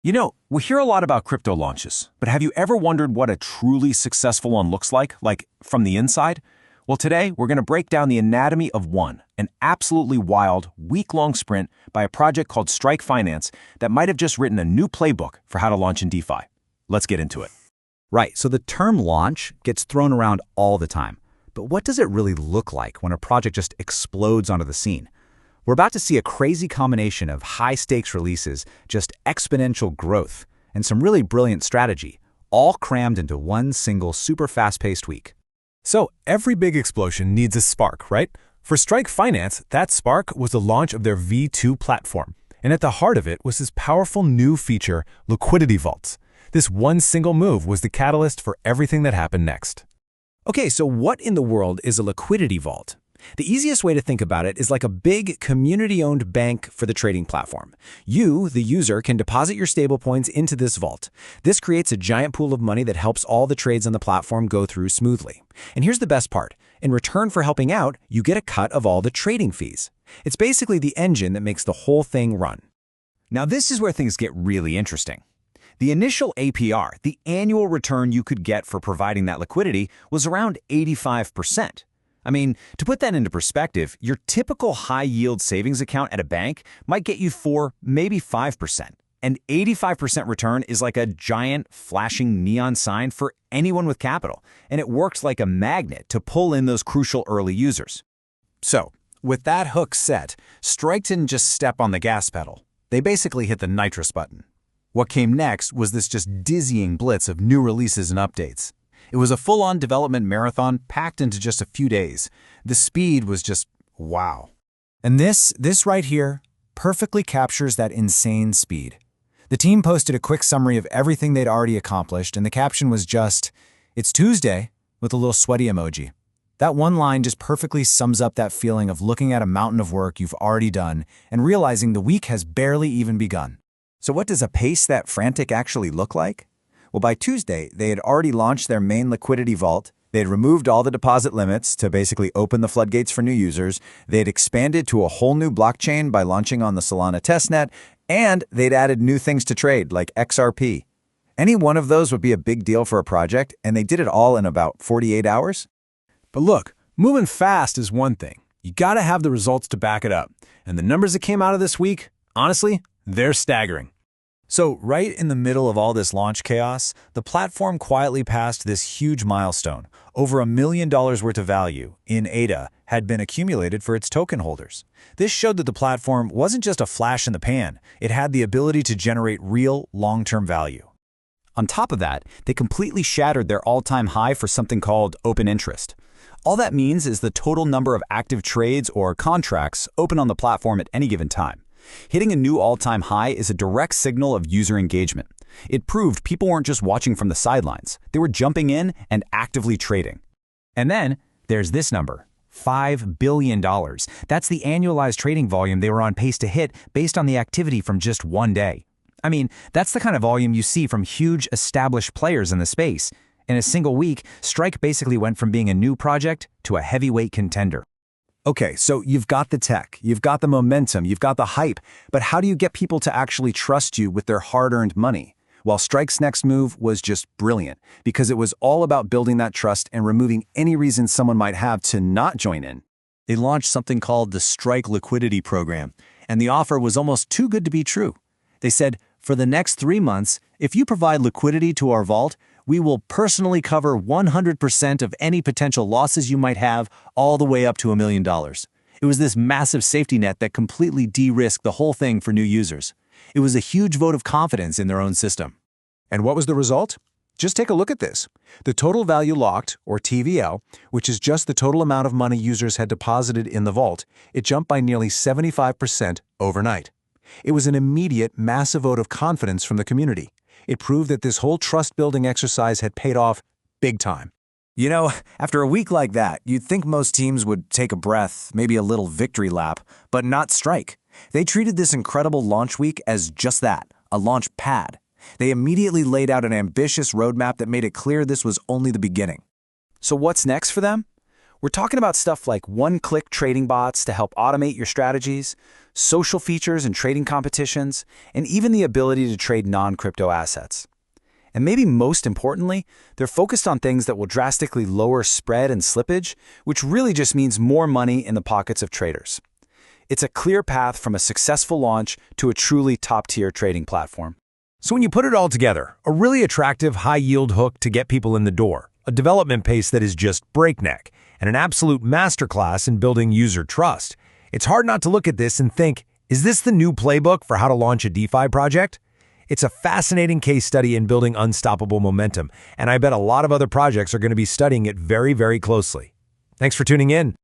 You know, we hear a lot about crypto launches, but have you ever wondered what a truly successful one looks like from the inside? Well, today we're going to break down the anatomy of one, an absolutely wild, week-long sprint by a project called Strike Finance that might have just written a new playbook for how to launch in DeFi. Let's get into it. Right, so the term launch gets thrown around all the time. But what does it really look like when a project just explodes onto the scene? We're about to see a crazy combination of high-stakes releases, just exponential growth, and some really brilliant strategy, all crammed into one single super fast-paced week. So every big explosion needs a spark, right? For Strike Finance, that spark was the launch of their V2 platform. And at the heart of it was this powerful new feature, liquidity vaults. This one single move was the catalyst for everything that happened next. Okay, so what in the world is a liquidity vault? The easiest way to think about it is like a big community-owned bank for the trading platform. You, the user, can deposit your stablecoins into this vault. This creates a giant pool of money that helps all the trades on the platform go through smoothly. And here's the best part. In return for helping out, you get a cut of all the trading fees. It's basically the engine that makes the whole thing run. Now this is where things get really interesting. The initial APR, the annual return you could get for providing that liquidity, was around 85%. I mean, to put that into perspective, your typical high-yield savings account at a bank might get you 4, maybe 5%. And 85% return is like a giant, flashing neon sign for anyone with capital, and it works like a magnet to pull in those crucial early users. So, with that hook set, Strike didn't just step on the gas pedal. They basically hit the nitrous button. What came next was this just dizzying blitz of new releases and updates. It was a full-on development marathon packed into just a few days. The speed was just wow. And this right here perfectly captures that insane speed. The team posted a quick summary of everything they'd already accomplished, and the caption was just, "It's Tuesday," with a little sweaty emoji. That one line just perfectly sums up that feeling of looking at a mountain of work you've already done and realizing the week has barely even begun. So what does a pace that frantic actually look like? Well, by Tuesday, they had already launched their main liquidity vault. They had removed all the deposit limits to basically open the floodgates for new users. They had expanded to a whole new blockchain by launching on the Solana testnet, and they'd added new things to trade, like XRP. Any one of those would be a big deal for a project, and they did it all in about 48 hours. But look, moving fast is one thing. You gotta have the results to back it up. And the numbers that came out of this week, honestly, they're staggering. So right in the middle of all this launch chaos, the platform quietly passed this huge milestone. Over $1 million worth of value in ADA had been accumulated for its token holders. This showed that the platform wasn't just a flash in the pan. It had the ability to generate real, long-term value. On top of that, they completely shattered their all-time high for something called open interest. All that means is the total number of active trades or contracts open on the platform at any given time. Hitting a new all-time high is a direct signal of user engagement. It proved people weren't just watching from the sidelines. They were jumping in and actively trading. And then there's this number, $5 billion. That's the annualized trading volume they were on pace to hit based on the activity from just one day. I mean, that's the kind of volume you see from huge established players in the space. In a single week, Strike basically went from being a new project to a heavyweight contender. Okay, so you've got the tech, you've got the momentum, you've got the hype, but how do you get people to actually trust you with their hard-earned money? Well, Strike's next move was just brilliant, because it was all about building that trust and removing any reason someone might have to not join in. They launched something called the Strike Liquidity Program, and the offer was almost too good to be true. They said, for the next 3 months, if you provide liquidity to our vault, we will personally cover 100% of any potential losses you might have, all the way up to $1 million. It was this massive safety net that completely de-risked the whole thing for new users. It was a huge vote of confidence in their own system. And what was the result? Just take a look at this. The total value locked, or TVL, which is just the total amount of money users had deposited in the vault, it jumped by nearly 75% overnight. It was an immediate, massive vote of confidence from the community. It proved that this whole trust-building exercise had paid off big time. You know, after a week like that, you'd think most teams would take a breath, maybe a little victory lap, but not Strike. They treated this incredible launch week as just that, a launch pad. They immediately laid out an ambitious roadmap that made it clear this was only the beginning. So what's next for them? We're talking about stuff like one-click trading bots to help automate your strategies, social features and trading competitions, and even the ability to trade non-crypto assets. And maybe most importantly, they're focused on things that will drastically lower spread and slippage, which really just means more money in the pockets of traders. It's a clear path from a successful launch to a truly top-tier trading platform. So when you put it all together, a really attractive high-yield hook to get people in the door, a development pace that is just breakneck, and an absolute masterclass in building user trust. It's hard not to look at this and think, is this the new playbook for how to launch a DeFi project? It's a fascinating case study in building unstoppable momentum, and I bet a lot of other projects are going to be studying it very, very closely. Thanks for tuning in.